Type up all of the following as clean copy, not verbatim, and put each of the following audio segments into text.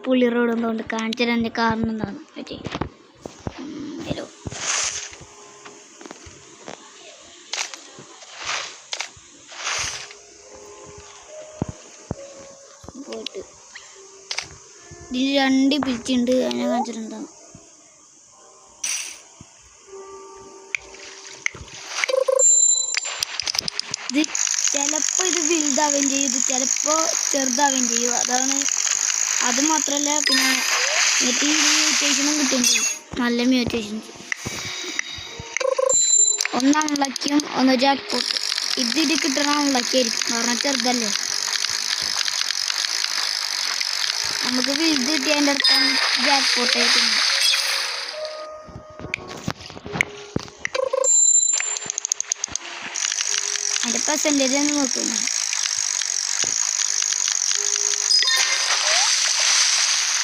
പുള്ളി റോഡ് എന്തുകൊണ്ട് കാണിച്ചാൽ എൻ്റെ കാരണം എന്താണ് പറ്റി ഹലോ പോയിട്ട് ഇതിൽ 2 പിരിച്ചുണ്ട് അതിനെ കാണിച്ചിട്ടുണ്ടാകും. ഇത് ചിലപ്പോൾ ഇത് വലുതാവുകയും ചെയ്യും, ഇത് ചിലപ്പോൾ ചെറുതാവുകയും ചെയ്യും. അത് മാത്രമല്ല പിന്നെ ഈ മ്യൂട്ടേഷനും കിട്ടുകയും ചെയ്യും. നല്ല മ്യൂട്ടേഷൻസ്. ഒന്ന് അൺലക്കിയും ഒന്ന് ജാക്ക് പോട്ട്. ഇത് കിട്ടണ അൺലക്കിയായിരിക്കും, കാരണം ചെറുതല്ലേ. നമുക്ക് വലുത് കിട്ടിയതിൻ്റെ അടുത്താണ് ജാക്ക് പോട്ടായിരിക്കും. അതിൻ്റെ പെർസെൻറ്റേജ് ഒന്ന് നോക്കുന്നു.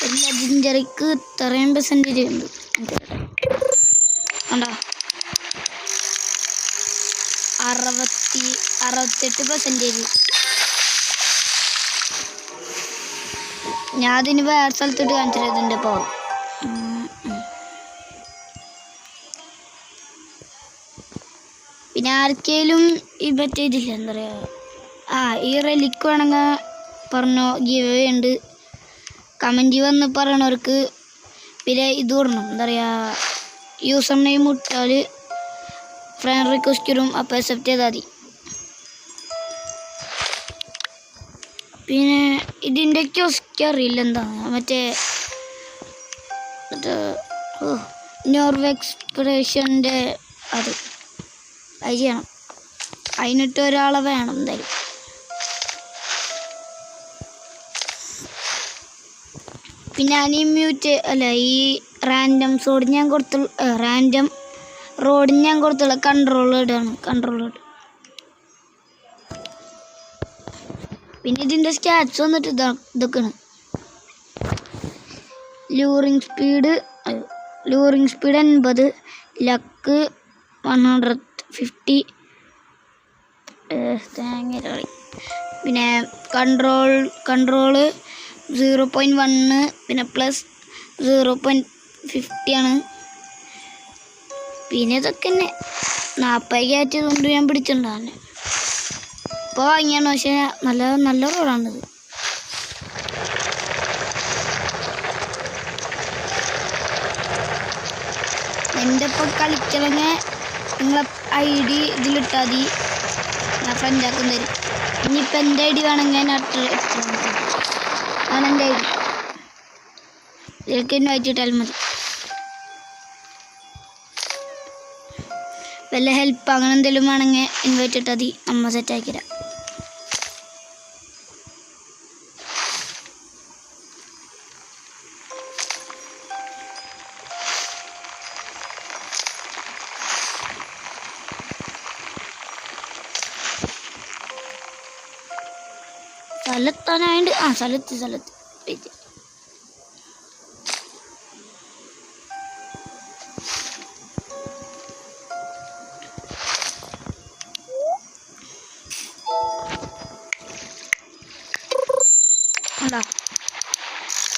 ഒരു ലെജൻഡറിക്ക് ഇത്രയും പെർസെൻറ്റേജ് ഉണ്ട് കണ്ടോ. 68%. ഞാൻ അതിന് വേറെ സ്ഥലത്തോട്ട് കാണിച്ചത് ഇതിൻ്റെ പവർ. പിന്നെ ആർക്കെങ്കിലും ഈ പറ്റിയിട്ടില്ല എന്താ പറയുക, ഈ റെലിക്ക് വേണമെങ്കിൽ പറഞ്ഞോ, ഗിവ് അവേ ഉണ്ട്. കമൻറ്റ് വന്ന് പറയണവർക്ക് പിന്നെ ഇത് കൊടുക്കണം, എന്താ പറയുക, യൂസർ നെയിം ഇട്ടാൽ ഫ്രണ്ട് റിക്വസ്റ്റ് വരും, അപ്പോൾ അക്സെപ്റ്റ് ചെയ്താൽ മതി. പിന്നെ ഇതിൻ്റെ ക്യോസ്ക് അറിയില്ല എന്താണ്, മറ്റേ നോർവേ എക്സ്പ്രഷൻ്റെ അത് ചെയ്യണം. അതിനിട്ട് ഒരാളെ വേണം എന്തായാലും. പിന്നെ ഞാൻ ഈ റാൻഡം റോഡിന് ഞാൻ കൊടുത്തുള്ള കൺട്രോൾ ഇടാണ്. പിന്നെ ഇതിൻ്റെ സ്റ്റാറ്റ്സ് വന്നിട്ട് ഇതൊക്കെയാണ്. ലൂറിങ് സ്പീഡ് 80, ലക്ക് 150, പിന്നെ കൺട്രോള് 0.1, പിന്നെ പ്ലസ് 0.50 ആണ്. പിന്നെ ഇതൊക്കെ തന്നെ 40 കയറ്റിയതുകൊണ്ട് ഞാൻ പിടിച്ചിട്ടുണ്ടാകും. ഇപ്പോൾ വാങ്ങിയാണ്, പക്ഷേ നല്ല റോഡാണിത്. എൻ്റെ ഇപ്പോൾ കളിക്കണമെങ്കിൽ നിങ്ങളെ ID ഇതിലിട്ടാൽ മതി, ഞാൻ ഫ്രണ്ടാക്കും തരും. ഇനിയിപ്പോൾ എൻ്റെ ID വേണമെങ്കിൽ ഞാൻ എൻ്റെ ID ഇതിലേക്ക് ഇൻവൈറ്റ് ഇട്ടാലും മതി. വല്ല ഹെൽപ്പ് അങ്ങനെ എന്തെങ്കിലും വേണമെങ്കിൽ ഇൻവൈറ്റ് ഇട്ടാൽ മതി, നമ്മൾ സെറ്റ് ആക്കിത്തരാം. സ്ഥലത്ത്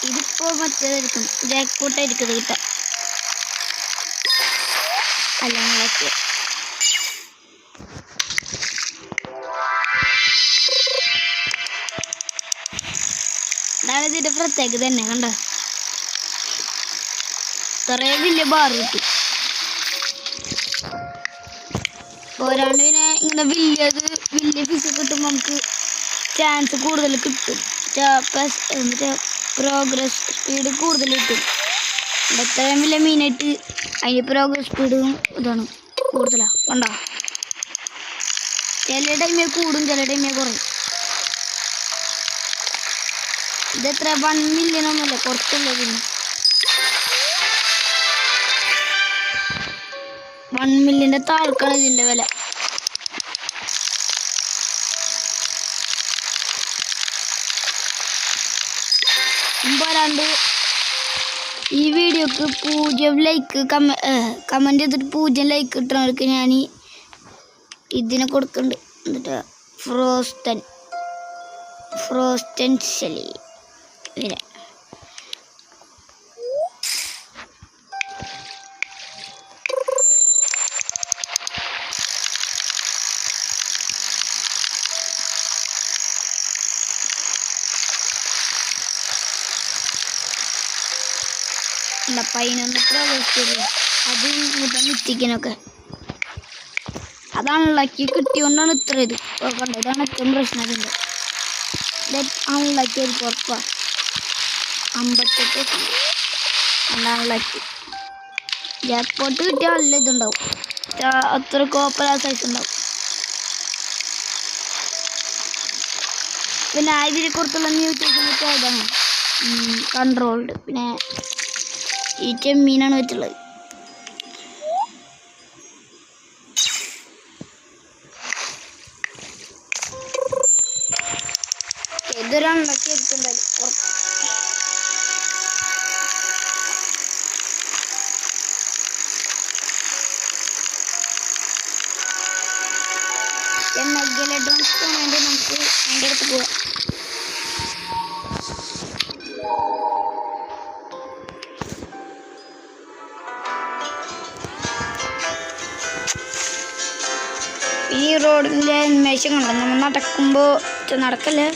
ഇതിപ്പോ മറ്റേതായിരിക്കും, ജാക്ക് പോട്ടായിരിക്കും ഇത് കിട്ടാൻ. അല്ല അതാണ് ഇതിൻ്റെ പ്രത്യേകത തന്നെ. കണ്ടോ, ഇത്രയും വലിയ ബാർ കിട്ടും. പോരാണ്ട് പിന്നെ ഇങ്ങനെ വലിയ ഫിസ് കിട്ടുമ്പോൾ നമുക്ക് ചാൻസ് കൂടുതൽ കിട്ടും, പ്രോഗ്രസ് സ്പീഡ് കൂടുതൽ കിട്ടും. എത്രയും വലിയ മീനായിട്ട് അതിന് പ്രോഗ്രസ് സ്പീഡും ഇതാണ് കൂടുതലാണ്. കണ്ടോ, ചില ടൈമിൽ കൂടും, ചില ടൈമിൽ കുറയും. ഇതെത്ര 1 മില്യൺ ഒന്നുമല്ല, കുറച്ചുള്ള. 1 മില്യൻ്റെ താഴ്ക്കാണ് ഇതിൻ്റെ വില. പോരാണ്ട് ഈ വീഡിയോക്ക് 0 ലൈക്ക് കമൻറ്റ് ചെയ്തിട്ട് 0 ലൈക്ക് കിട്ടുന്നവർക്ക് ഞാൻ ഇതിനെ കൊടുക്കുന്നുണ്ട്. എന്നിട്ട് ഫ്രോസ്റ്റൻ ഷെലി ഇതിനെ എന്താ 11 പ്രോഗ്രസ് അത് ഇങ്ങോട്ട് മിത്തിക്കാനൊക്കെ അത് അൺലക്കി കിട്ടിയോണ്ടാണ് ഇത്ര ഇത് കണ്ടത്. ഇതാണ് ഏറ്റവും പ്രശ്നം. അതിൻ്റെ അൺലക്കി ആയിരിക്കും ഉറപ്പാ. 58 അൺലക്കി. ജാക്ക്പോട്ട് കിട്ടിയാൽ നല്ല ഇതുണ്ടാവും. അത്ര കോപ്പർ സൈസ് ഉണ്ടാവും. പിന്നെ ഇതിനെ കുറിച്ചുള്ള മ്യൂസിക് ഇതാണ് കൺട്രോൾഡ്. പിന്നെ ഈ ചെമ്മീനാണ് വെച്ചുള്ളത്. ഇതൊരണ്ടൊക്കെ എടുത്തുണ്ടായി. മെഗാലോഡോൺ വേണ്ടി നമുക്ക് അതിൻ്റെ അടുത്ത് പോവാം. ഈ റോഡിൻ്റെ അനിമേഷൻ കണ്ടോ? നമ്മൾ നടക്കുമ്പോൾ നടക്കല്ലേ,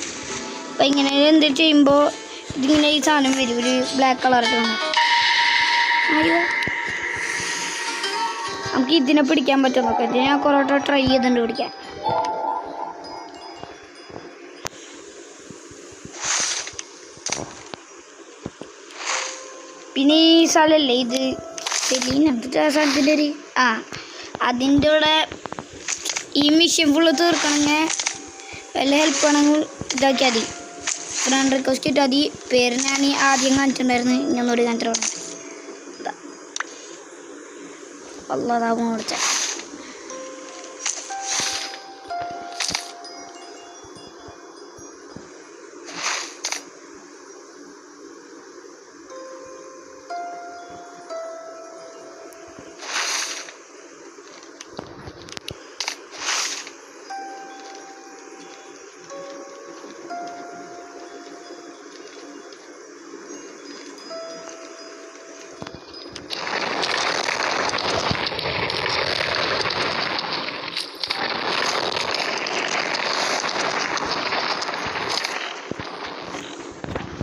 അപ്പം ഇങ്ങനെ എന്ത് ചെയ്യുമ്പോൾ ഇതിങ്ങനെ ഈ സാധനം വരും, ഒരു ബ്ലാക്ക് കളറായിട്ട് കാണാം. നമുക്ക് ഇതിനെ പിടിക്കാൻ പറ്റും നോക്കാം. ഇതിനെ ഞാൻ കുറേ വട്ടം ട്രൈ ചെയ്തിട്ടുണ്ട് പിടിക്കാൻ. പിന്നെ ഈ സ്ഥലമല്ലേ ഇത് എന്തിട്ട് സ്ഥലത്തിൻ്റെ ഒരു അതിൻ്റെ കൂടെ ഈ മിഷൻ ഫുള്ള് തീർക്കണമെങ്കിൽ വല്ല ഹെൽപ്പ് വേണമെങ്കിൽ ഇതാക്കിയാൽ മതി. ഫ്രണ്ട് റിക്വസ്റ്റ് ഇട്ടാൽ മതി. പേര് ഞാൻ ആദ്യം കാണിച്ചിട്ടുണ്ടായിരുന്നു, ഇന്നൊന്നുകൂടി കാണിച്ചിട്ടുണ്ട്. അള്ളാഹ് കൊടുത്ത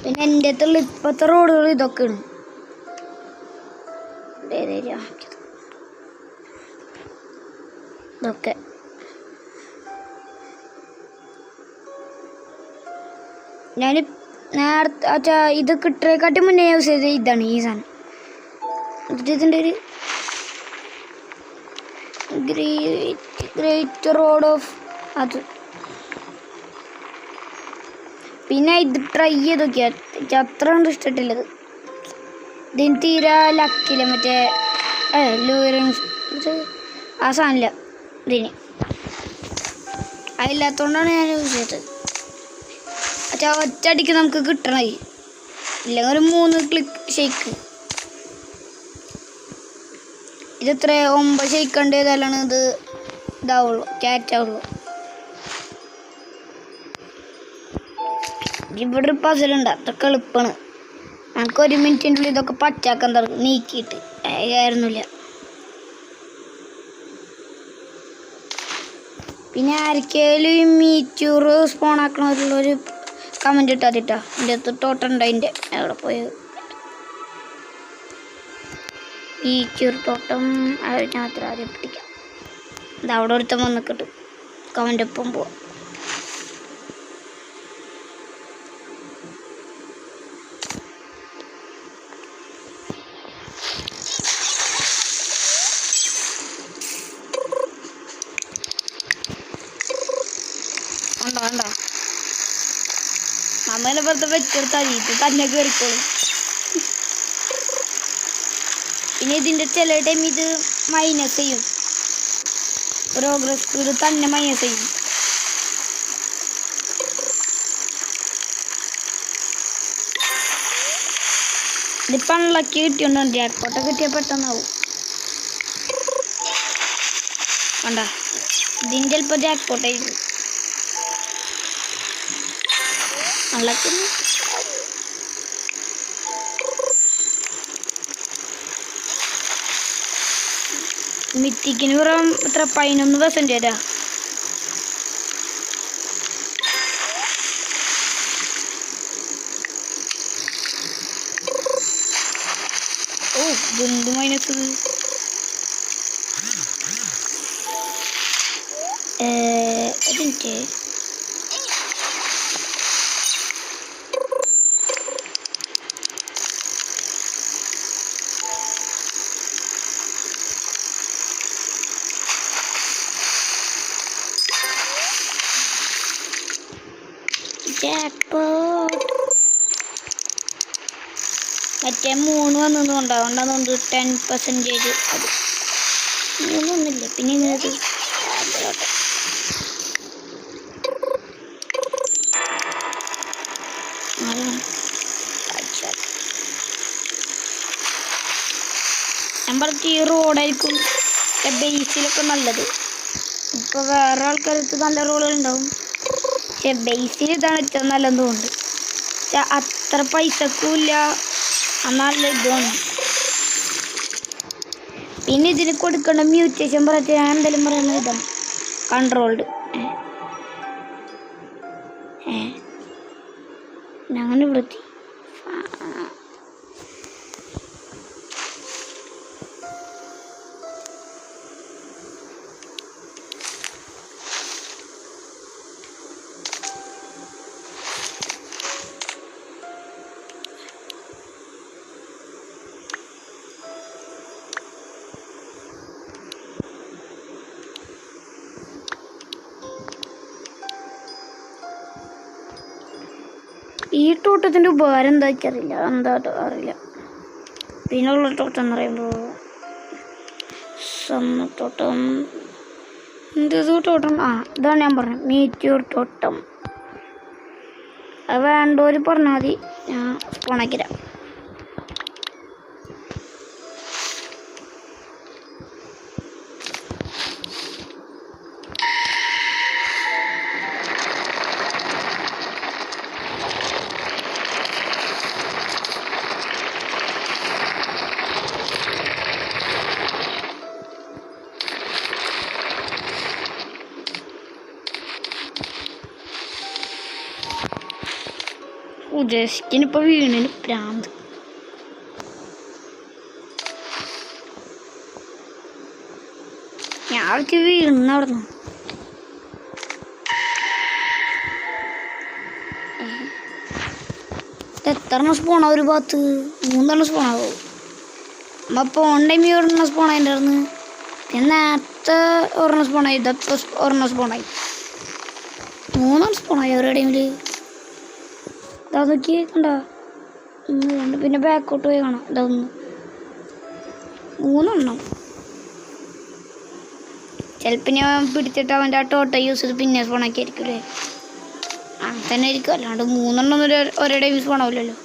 പിന്നെ എൻ്റെ അടുത്തുള്ള ഇപ്പോഴത്തെ റോഡുകൾ ഇതൊക്കെയാണ്. ഇതൊക്കെ ഞാൻ നേരത്തെ ഇത് കിട്ടുന്നതിനെക്കാട്ടി മുന്നേ യൂസ് ചെയ്തത് ഇതാണ്, ഈ സാധനം. എന്നിട്ട് ഇതിൻ്റെ ഒരു ഗ്രേറ്റ് റോഡ് ഓഫ് അത്. പിന്നെ ഇത് ട്രൈ ചെയ്ത് നോക്കിയാൽ അത്ര കൊണ്ട് ഇഷ്ടപ്പെട്ടില്ലത്. ഇതിന് തീരെ ലക്കില്ല. മറ്റേ ലൂറിങ് ആ സാധനമില്ല ഇതിന്. അതില്ലാത്തതുകൊണ്ടാണ് ഞാൻ യൂസ് ചെയ്തത്. ഒറ്റയടിക്ക് നമുക്ക് കിട്ടണത്, ഇല്ലെങ്കിൽ ഒരു 3 ക്ലിക്ക് ഷെയ്ക്ക്. ഇതെത്ര 9 ഷെയ്ക്ക് ചെയ്താലാണ് ഇത് ഇതാവുള്ളൂ, ക്യാറ്റാവുള്ളൂ. ഇവിടെ ഒരു പസിലുണ്ട്, അതൊക്കെ എളുപ്പമാണ്. നമുക്ക് 1 മിനിറ്റിൻ്റെ ഉള്ളിൽ ഇതൊക്കെ പച്ചാക്കാൻ തുടങ്ങും നീക്കിയിട്ട്. ആയിരുന്നില്ല. പിന്നെ ആർക്കെങ്കിലും മീറ്റൂറ് സ്പോൺ ആക്കണവരുള്ളൊരു കമൻറ്റ് ഇട്ടാൽ മതിട്ടോ. എൻ്റെ അടുത്ത് ടോട്ടുണ്ട്. അതിൻ്റെ അവിടെ പോയത് മീറ്റൂർ ടോട്ടം ഞാൻ അത്ര ആദ്യം പിടിക്കാം. ഇത് അവിടെ ഒരുത്തം വന്നിട്ട് കമൻ്റ് ഒപ്പം പോവാം. കണ്ടോ നമ്മളെ പുറത്ത് വെച്ചെടുത്താൽ ഇത് തന്നെ കയറിക്കോളും. പിന്നെ ഇതിൻ്റെ ചില ടൈം ഇത് മൈനസ് ചെയ്യും, പ്രോഗ്രസ് ഇത് തന്നെ മൈനസ് ചെയ്യും. ഇതിപ്പോൾ അൺലക്കി കിട്ടിയോണ്ടാണ്. ജാക്ക്പോട്ട് കിട്ടിയാൽ പെട്ടെന്നാവും. കണ്ട ഇതിൻ്റെ ചിലപ്പോൾ ജാക്ക്പോട്ടായിരിക്കും. അൺലക്കി മിത്തിക്കിന് പുറം എത്ര 11% വരാ. ഓ ഇതെന്ത് മൈനസ് ഇത്? ഒരു മിനിറ്റ്. മറ്റേ 3 വന്നതുകൊണ്ട് അതുകൊണ്ട് 10% അത് 3 വന്നില്ലേ. പിന്നെ ഇങ്ങനത് ഞാൻ പറഞ്ഞ ഈ റോഡായിരിക്കും ബേസിലൊക്കെ നല്ലത്. ഇപ്പോൾ വേറെ ആൾക്കാർക്ക് നല്ല റോഡുകളുണ്ടാവും, പക്ഷെ ബേസിൽ ഇതാണ് ഏറ്റവും നല്ലതെന്ന് തോന്നുന്നുണ്ട്. പക്ഷെ അത്ര പൈസക്കും ഇല്ല, നല്ല ഇതുമാണ്. പിന്നെ ഇതിന് കൊടുക്കേണ്ട മ്യൂട്ടേഷൻ പറഞ്ഞ ഞാൻ എന്തെങ്കിലും പറയുന്നത് ഇതാണ് കൺട്രോൾഡ്. അങ്ങനെ വൃത്തി ഈ തോട്ടത്തിൻ്റെ ഉപകാരം എന്താക്കിയറിയില്ല, അറിയില്ല. പിന്നെയുള്ള തോട്ടം എന്ന് പറയുമ്പോൾ സ്വർണ്ണത്തോട്ടം, എന്തേത് തോട്ടം? ഇതാണ് ഞാൻ പറഞ്ഞത്, മീറ്റിയോർ തോട്ടം. അത് വേണ്ടവർ പറഞ്ഞാൽ മതി, ഞാൻ സ്പോണാക്കിരാം. ഉദ്ദേശിക്കിനിപ്പോൾ വീണിന് പ്രാന്ത്. ഞാൻ വീഴുന്ന അവിടെ നിന്ന് എത്ര സ്പോണാ ഒരു ഭാഗത്ത്? 3 സ്പോണാവോ? നമ്മ പോൺ ടൈം 1 സ്പോണായിട്ട് ആയിരുന്നു. പിന്നെ നേരത്തെ 1 സ്പോണായി, ഇതപ്പോൾ 1 സ്പോണായി, 3 സ്പോണായി ഓരോ ടൈമിൽ. അതൊക്കെ കണ്ടോ? പിന്നെ ബാക്കോട്ട് പോയി കാണാം. ഇതൊന്ന് 3 ചിലപ്പോൾ ഞാൻ പിടിച്ചിട്ട് അവൻ്റെ ആ ടോട്ട യൂസ് ചെയ്ത് പിന്നെ സ്പോണാക്കി ആയിരിക്കും അല്ലേ? അങ്ങനെ തന്നെ ആയിരിക്കും, അല്ലാണ്ട് 3 ഒരേ ടൈം സ്പോണാവില്ലല്ലോ.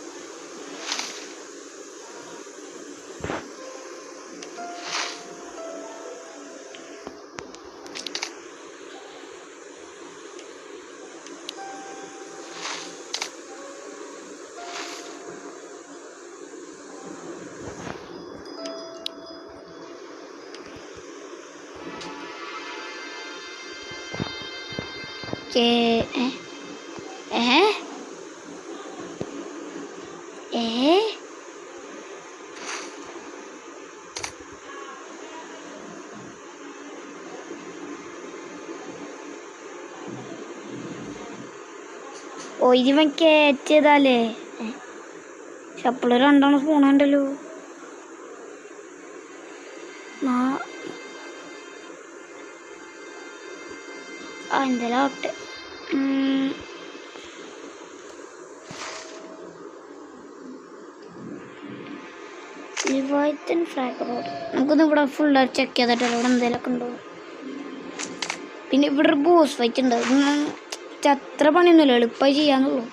ഓ ഇതിവൻ കയറ്റിയതല്ലേ? ചപ്പിള് 2 സ്പൂണുണ്ടല്ലോ. എന്തെല്ലാം ആവട്ടെ. ഫ്രാഗ് റോഡ് നമുക്കൊന്ന് ഇവിടെ ഫുള്ള് ചെക്ക് ചെയ്തിട്ട് ഇവിടെ എന്തെങ്കിലുമൊക്കെ ഉണ്ടോ. പിന്നെ ഇവിടെ ഒരു ബോസ് ഫൈറ്റ് ഉണ്ട്, അത്ര പണിയൊന്നുമില്ല, എളുപ്പമായി ചെയ്യാന്നുള്ളൂ.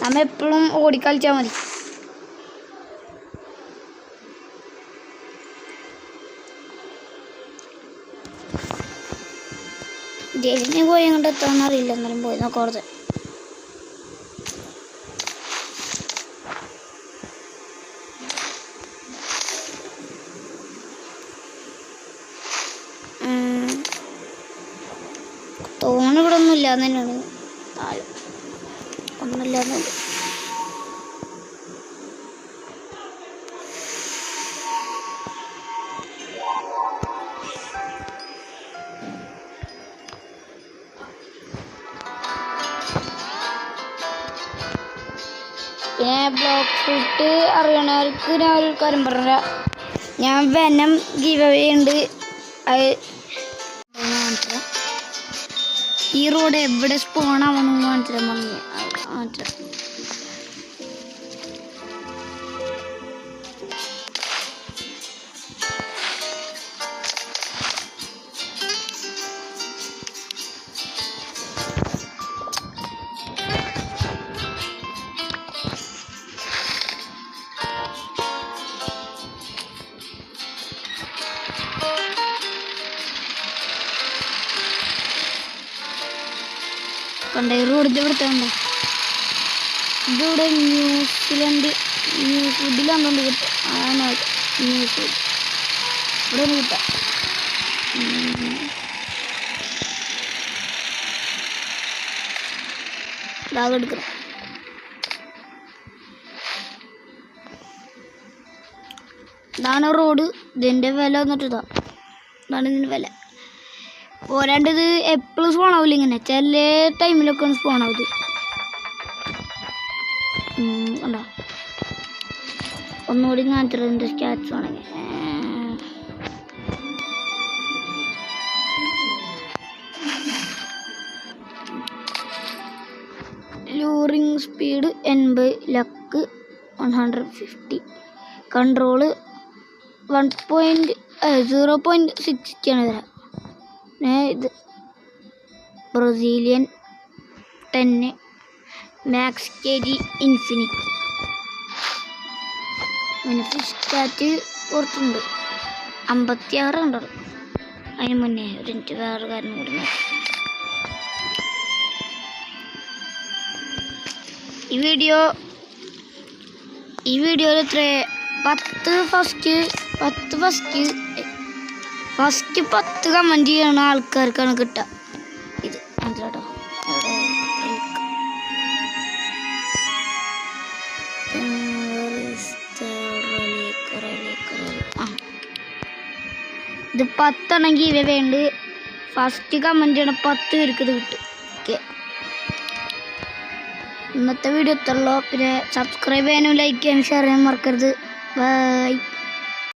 നമ്മ എപ്പോഴും ഓടിക്കളിച്ചാൽ മതി. ജയിലിനെ പോയി അങ്ങോട്ട് എത്താൻ അറിയില്ല, എന്നാലും പോയി നോക്കോർത്ത്. തോണിവിടെ ഒന്നും ഇല്ലാന്ന് തന്നെയാണ്, ഒന്നുമില്ലാന്നുണ്ട്. ബ്ലോക്ക് ഫ്രൂട്ട് അറിയണവർക്ക് ഞാൻ ഒരു കാര്യം പറഞ്ഞ, ഞാൻ വെനം ഗീവ് അവേ ഉണ്ട്. അത് ഈ റോഡ് എവിടെ സ്പോണാവണമെന്ന് കാണിച്ചിട്ട് മമ്മി കാണിച്ചിട്ട്. കണ്ട റോഡ് ഇവിടുത്തെ ഇതിവിടെ ന്യൂസിലാണ്ടോണ്ട് കിട്ടും. അതാണ് ന്യൂസ് ഇവിടെ ഒന്ന് കിട്ടാം. അതെടുക്കണം. ഇതാണ് റോഡ്. ഇതിൻ്റെ വില വന്നിട്ട് ഇതാണ് ഇതിൻ്റെ വില. പോരാണ്ട് ഇത് എപ്പോഴും സ്പോൺ ആവില്ല, ഇങ്ങനെ ചില ടൈമിലൊക്കെ ഒന്ന് സ്പോൺ ആവും. കണ്ടോ, ഒന്നുകൂടി കാണിച്ചത് ഇതിൻ്റെ സ്റ്റാറ്റ്സ് ആണെങ്കിൽ ലൂറിങ് സ്പീഡ് 80, ലക്ക് 150, കൺട്രോള് 0.60 ആണ് വരാം. ഇത് Brazilian 10, max KG infinity. Stat കുറച്ചുണ്ട്, 56 ഉണ്ട്. അതിന് മുന്നേ ഒരു മിനിറ്റ് വേറെ കാര്യം കൂടി നോക്കാം. ഈ വീഡിയോയിൽ എത്ര 10 കമൻറ്റ് ചെയ്യണ ആൾക്കാർക്കാണ് കിട്ടുക. ഇത് മനസ്സിലാട്ടോ. ഇത് 10 ആണെങ്കിൽ ഇവ വേണ്ട. ഫസ്റ്റ് കമൻറ്റ് ചെയ്യണ 10 പേർക്ക് ഇത് കിട്ടും. ഓക്കെ, ഇന്നത്തെ വീഡിയോ എത്തുള്ളൂ. പിന്നെ സബ്സ്ക്രൈബ് ചെയ്യാനും ലൈക്ക് ചെയ്യാനും ഷെയർ ചെയ്യാനും മറക്കരുത്. ബൈ.